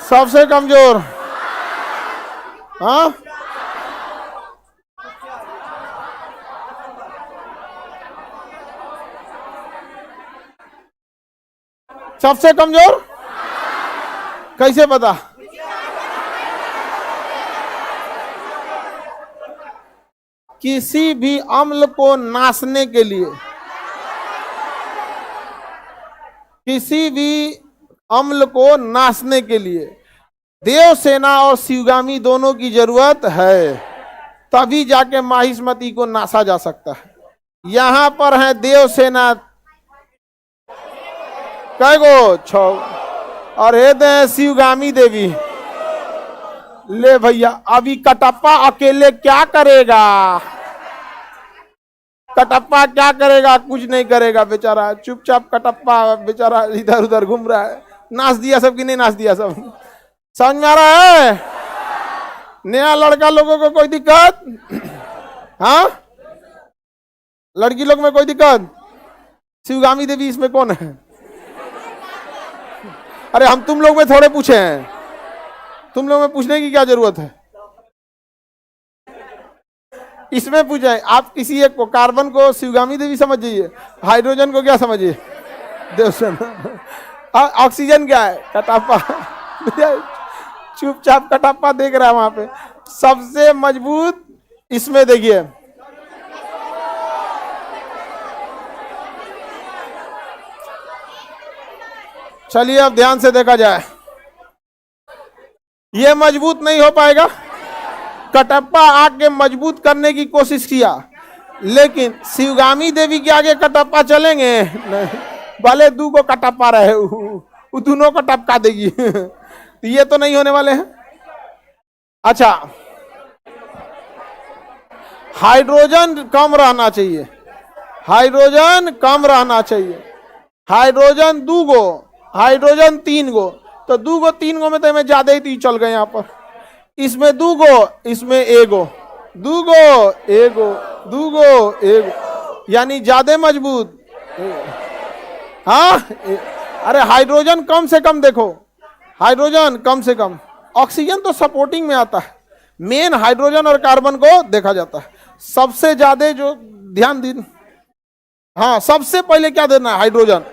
सबसे कमजोर, हाँ, सबसे कमजोर कैसे पता? किसी भी अम्ल को नाशने के लिए, किसी भी अम्ल को नाशने के लिए देवसेना और शिवगामी दोनों की जरूरत है, तभी जाके माहिष्मती को नाशा जा सकता है। यहां पर है देवसेना कै गो? 6, और हे शिवगामी देवी। ले भैया, अभी कटप्पा अकेले क्या करेगा? कटप्पा क्या करेगा? कुछ नहीं करेगा बेचारा, चुपचाप कटप्पा बेचारा इधर उधर घूम रहा है। नाच दिया सब कि नहीं नाच दिया सब? समझ में आ रहा है? नया लड़का लोगों को कोई दिक्कत? हाँ, लड़की लोग में कोई दिक्कत? शिवगामी देवी इसमें कौन है? अरे हम तुम लोग में थोड़े पूछे हैं, तुम लोग में पूछने की क्या जरूरत है? इसमें पूछे आप किसी एक को, कार्बन को शिवगामी देवी समझ जाइए, हाइड्रोजन को क्या समझिए? देवसेना। ऑक्सीजन क्या है? कटप्पा। चुपचाप कटप्पा देख रहा है वहां पे। सबसे मजबूत इसमें देखिए, चलिए अब ध्यान से देखा जाए, ये मजबूत नहीं हो पाएगा। कटप्पा आके मजबूत करने की कोशिश किया, लेकिन शिवगामी देवी के आगे कटप्पा चलेंगे नहीं, भले दू को कटप्पा रहे, वो दोनों को टपका देगी। तो ये तो नहीं होने वाले हैं। अच्छा, हाइड्रोजन कम रहना चाहिए, हाइड्रोजन कम रहना चाहिए। हाइड्रोजन 2 गो, हाइड्रोजन 3 गो, तो 2 गो 3 गो में तो हमें ज्यादा ही चल गए यहाँ पर। इसमें 2 गो, इसमें 1 गो, 2 गो 1 गो, 2 गो 1 गो, यानी ज्यादा मजबूत। हाँ, अरे हाइड्रोजन कम से कम देखो, हाइड्रोजन कम से कम, ऑक्सीजन तो सपोर्टिंग में आता है, मेन हाइड्रोजन और कार्बन को देखा जाता है सबसे ज्यादा। जो ध्यान दी, हाँ सबसे पहले क्या देना है, हाइड्रोजन,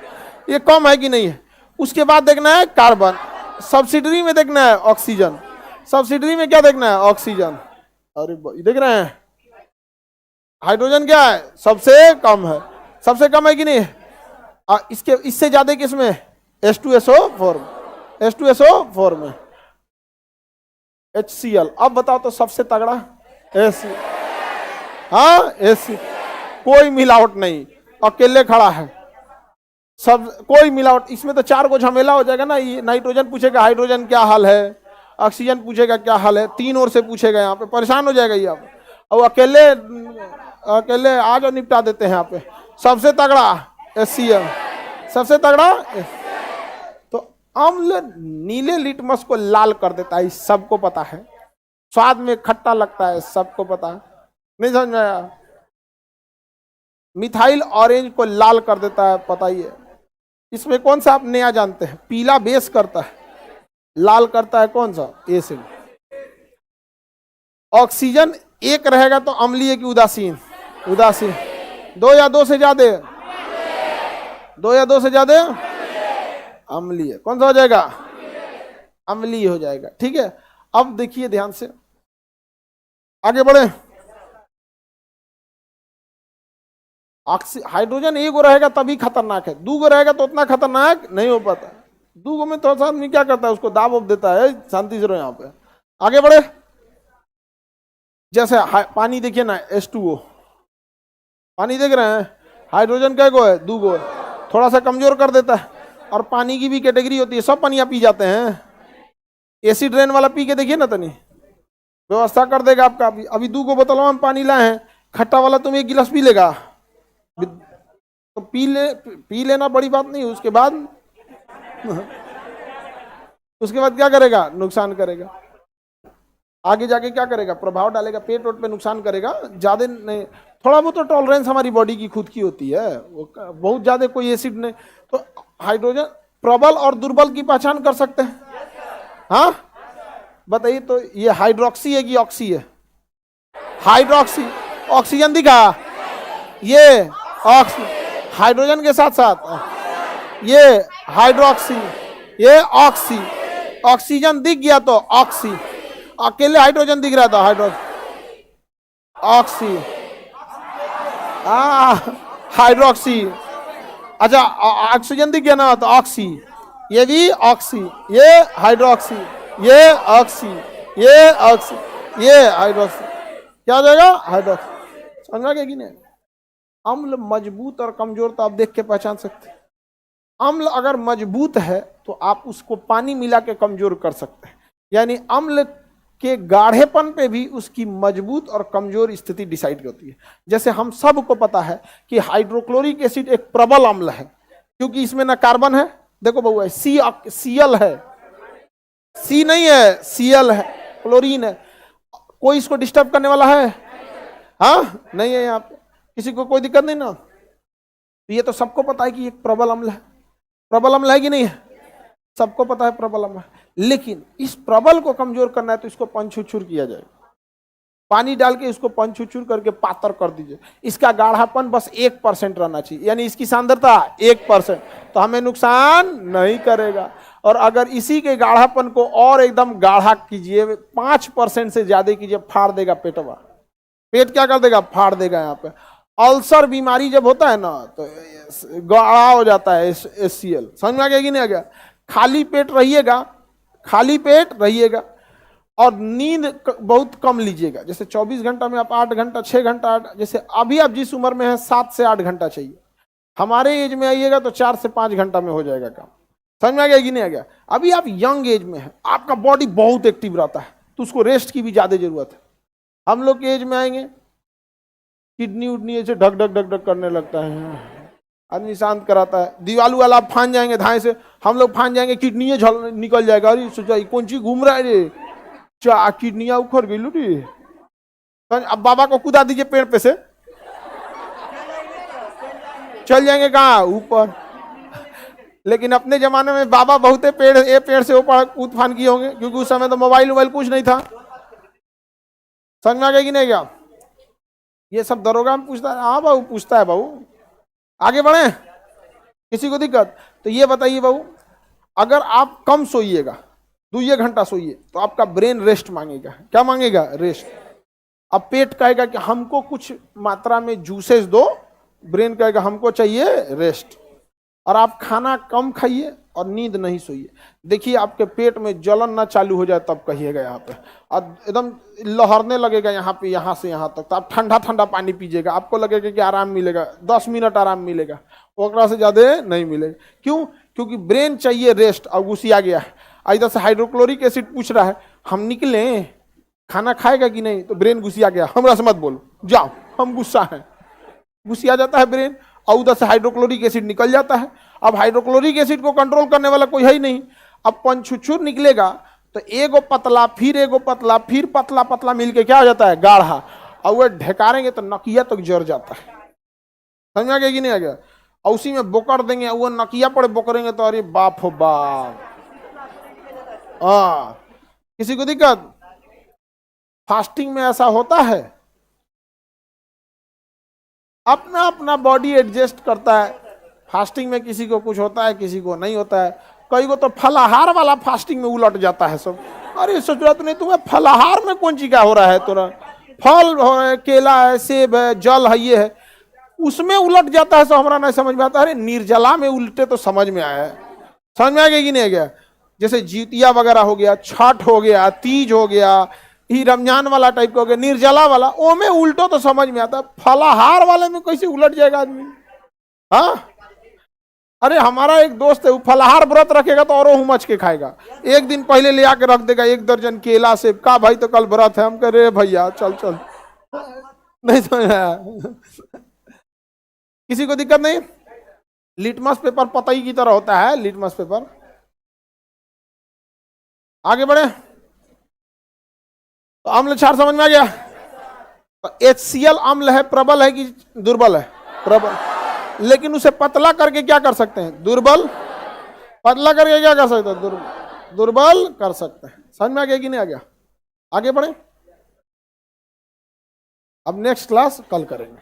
ये कम है कि नहीं है, उसके बाद देखना है कार्बन, सब्सिडरी में देखना है ऑक्सीजन, सब्सिडरी में क्या देखना है, ऑक्सीजन। अरे देख रहे हैं हाइड्रोजन क्या है, सबसे कम है, सबसे कम है कि नहीं है। इसके इससे ज्यादा किसमें, H2SO4 में, H2SO4 में, HCl। अब बताओ तो सबसे तगड़ा HCl, हाँ HCl, कोई मिलावट नहीं, अकेले खड़ा है, सब कोई मिलावट। इसमें तो 4 को झमेला हो जाएगा ना, ये नाइट्रोजन पूछेगा हाइड्रोजन क्या हाल है, ऑक्सीजन पूछेगा क्या हाल है, 3 ओर से पूछेगा, यहाँ पे परेशान हो जाएगा ये आप। और अकेले अकेले आ जाओ निपटा देते हैं यहाँ पे। सबसे तगड़ा HCl, सबसे तगड़ा। तो अम्ल नीले लिटमस को लाल कर देता है, सबको पता है, स्वाद में खट्टा लगता है, सबको पता है, नहीं समझ में आया। मिथाइल ऑरेंज को लाल कर देता है, पता ही है। इसमें कौन सा आप नया जानते हैं, पीला बेस करता है, लाल करता है कौन सा, एसिड। ऑक्सीजन एक रहेगा तो अम्लीय की उदासीन, उदासीन। 2 या 2 से ज्यादा, 2 या 2 से ज्यादा अम्लीय, कौन सा हो जाएगा, अम्लीय हो जाएगा। ठीक है, अब देखिए ध्यान से, आगे बढ़े। हाइड्रोजन 1 गो रहेगा तभी खतरनाक है, 2 गो रहेगा तो उतना खतरनाक नहीं हो पाता। 2 गो में थोड़ा सा आदमी क्या करता है, उसको दाब देता है, शांति से रहो यहाँ पे। आगे बढ़े, जैसे पानी देखिए ना, H2O, पानी देख रहे हैं, हाइड्रोजन क्या गो है, 2 गो है, थोड़ा सा कमजोर कर देता है। और पानी की भी कैटेगरी होती है, सब पानियां पी जाते हैं, एसिड रेन वाला पी के देखिए ना, तनी व्यवस्था कर देगा आपका। अभी 2 गो बोतलों में पानी लाए हैं, खट्टा वाला तुम 1 गिलास पी लेगा तो पी लेना बड़ी बात नहीं, उसके बाद क्या करेगा, नुकसान करेगा, आगे जाके क्या करेगा, प्रभाव डालेगा, पेट वोट पे नुकसान करेगा, ज्यादा नहीं। थोड़ा बहुत तो टॉलरेंस हमारी बॉडी की खुद की होती है, वो बहुत ज्यादा कोई एसिड नहीं। तो हाइड्रोजन प्रबल और दुर्बल की पहचान कर सकते हैं, हाँ बताइए। तो ये हाइड्रोक्सी है कि ऑक्सी है, हाइड्रोक्सी, ऑक्सीजन दिखा, ये ऑक्सी, हाइड्रोजन के साथ साथ ये हाइड्रोक्सी, ये ऑक्सी, ऑक्सीजन दिख गया तो ऑक्सी, अकेले हाइड्रोजन दिख रहा था, हाइड्रोक्सी, ऑक्सी, हाइड्रोक्सी, अच्छा ऑक्सीजन दिख गया ना तो ऑक्सी, ये भी ऑक्सी, ये हाइड्रोक्सी, ये ऑक्सी, ये ऑक्सी, ये हाइड्रोक्सी, क्या हो जाएगा, हाइड्रोक्सी। समझा गया कि नहीं। अम्ल मजबूत और कमजोर तो आप देख के पहचान सकते हैं। अम्ल अगर मजबूत है तो आप उसको पानी मिला के कमजोर कर सकते हैं, यानी अम्ल के गाढ़ेपन पे भी उसकी मजबूत और कमजोर स्थिति डिसाइड होती है। जैसे हम सबको पता है कि हाइड्रोक्लोरिक एसिड एक प्रबल अम्ल है, क्योंकि इसमें ना कार्बन है, देखो बउआ, Cl है, C नहीं है, Cl है, क्लोरीन है, कोई इसको डिस्टर्ब करने वाला है, हाँ नहीं है, यहाँ पे किसी को कोई दिक्कत नहीं ना। तो ये तो सबको पता है कि एक प्रबल अम्ल है, प्रबल अम्ल है कि नहीं है, सबको पता है प्रबल अम्ल है। लेकिन इस प्रबल को कमजोर करना है तो इसको पंचुचूर किया जाएगा, पानी डाल के इसको पंचुचूर करके पातर कर दीजिए। इसका गाढ़ापन बस 1% रहना चाहिए, यानी इसकी सांद्रता 1%, तो हमें नुकसान नहीं करेगा। और अगर इसी के गाढ़ापन को और एकदम गाढ़ा कीजिए, 5% से ज्यादा कीजिए, फाड़ देगा पेटवा, पेट क्या कर देगा, फाड़ देगा। यहाँ पे अल्सर बीमारी जब होता है ना तो गाढ़ा हो जाता है HCl, समझ में आ गया कि नहीं आ गया। खाली पेट रहिएगा, खाली पेट रहिएगा, और नींद बहुत कम लीजिएगा। जैसे 24 घंटा में आप 8 घंटा 6 घंटा, जैसे अभी आप जिस उम्र में है 7 से 8 घंटा चाहिए, हमारे एज में आइएगा तो 4 से 5 घंटा में हो जाएगा काम। समझ में आ गया कि नहीं आ गया। अभी आप यंग एज में है, आपका बॉडी बहुत एक्टिव रहता है, तो उसको रेस्ट की भी ज्यादा जरूरत है। हम लोग के एज में आएंगे, किडनी उडनी ऐसे ढक ढक ढक ढक करने लगता है, आदमी शांत कराता है। दीवालू वाला आप फान जाएंगे धाए से, हम लोग फान जाएंगे, किडनी निकल जाएगा। अरे सोचा कौन चीज घूम रहा है रे, चा किडनियां उखड़ गई लूटी। अब बाबा को कूदा दीजिए पेड़ पे से, चल जाएंगे कहाँ, ऊपर। लेकिन अपने जमाने में बाबा बहुते पेड़, ये पेड़ से वो कूद फान किए होंगे, क्योंकि उस समय तो मोबाइल वोबाइल कुछ नहीं था। समझ में आ गया कि नहीं गया? ये सब दरोगा में पूछता है। हाँ बाबू पूछता है बाबू। आगे बढ़े, किसी को दिक्कत? तो ये बताइए बाबू, अगर आप कम सोइएगा, 2 घंटा सोइए, तो आपका ब्रेन रेस्ट मांगेगा। क्या मांगेगा? रेस्ट। अब पेट कहेगा कि हमको कुछ मात्रा में जूसेस दो, ब्रेन कहेगा हमको चाहिए रेस्ट। और आप खाना कम खाइए और नींद नहीं सोइए, देखिए आपके पेट में जलन ना चालू हो जाए तब कहिएगा यहाँ पे, और एकदम लहरने लगेगा यहाँ पे, यहाँ से यहाँ तक, तो आप ठंडा ठंडा पानी पीजिएगा, आपको लगेगा कि आराम मिलेगा, 10 मिनट आराम मिलेगा, ओकरा से ज़्यादा नहीं मिलेगा। क्यों? क्योंकि ब्रेन चाहिए रेस्ट, और गुस्सिया गया है। इधर से हाइड्रोक्लोरिक एसिड पूछ रहा है, हम निकले, खाना खाएगा कि नहीं? तो ब्रेन गुस्सिया गया, हमरा से मत बोलो, जाओ, हम गुस्सा हैं, गुस्सिया जाता है ब्रेन, और उधर से हाइड्रोक्लोरिक एसिड निकल जाता है। अब हाइड्रोक्लोरिक एसिड को कंट्रोल करने वाला कोई है ही नहीं। अब पंचुछुर निकलेगा तो एगो पतला, फिर एगो पतला, फिर पतला पतला मिलके क्या हो जाता है? गाढ़ा। और वह ढकारेंगे तो नकिया तक जर जाता है। समझ आ गया कि नहीं आ गया? और उसी में बोकर देंगे, वो नकिया पर बोकरेंगे तो अरे बाप हो बाप। हाँ, किसी को दिक्कत? फास्टिंग में ऐसा होता है, अपना अपना बॉडी एडजस्ट करता है। फास्टिंग में किसी को कुछ होता है, किसी को नहीं होता है। कई को तो फलाहार वाला फास्टिंग में उलट जाता है सब। अरे सोच रहा तो नहीं, तुम्हें फलाहार में कौन चीज का हो रहा है? तुरा फल है, केला है, सेब है, जल है, ये है, उसमें उलट जाता है। सब हमारा नहीं समझ में आता। अरे निर्जला में उल्टे तो समझ में आया है। समझ में आ गया कि नहीं आ गया? जैसे जीतिया वगैरह हो गया, छठ हो गया, तीज हो गया, ही रमजान वाला टाइप का हो गया, निर्जला वाला, ओ में उल्टो तो समझ में आता है। फलाहार वाले में कैसे उलट जाएगा आदमी? हाँ, अरे हमारा एक दोस्त है, वो फलाहार व्रत रखेगा तो और हुमच के खाएगा। एक दिन पहले ले आके रख देगा 1 दर्जन केला, सेब का। भाई तो कल व्रत है। हम कह रहे भैया चल चल, नहीं समझ आया? किसी को दिक्कत नहीं? लिटमस पेपर पतई की तरह होता है, लिटमस पेपर। आगे बढ़े, तो अम्ल क्षार समझ में आ गया? तो HCl अम्ल है, प्रबल है कि दुर्बल है? प्रबल। लेकिन उसे पतला करके क्या कर सकते हैं? दुर्बल। पतला करके क्या कर सकते हैं? दुर्बल कर सकते हैं। समझ में आ गया कि नहीं आ गया? आगे बढ़े, अब नेक्स्ट क्लास कल करेंगे।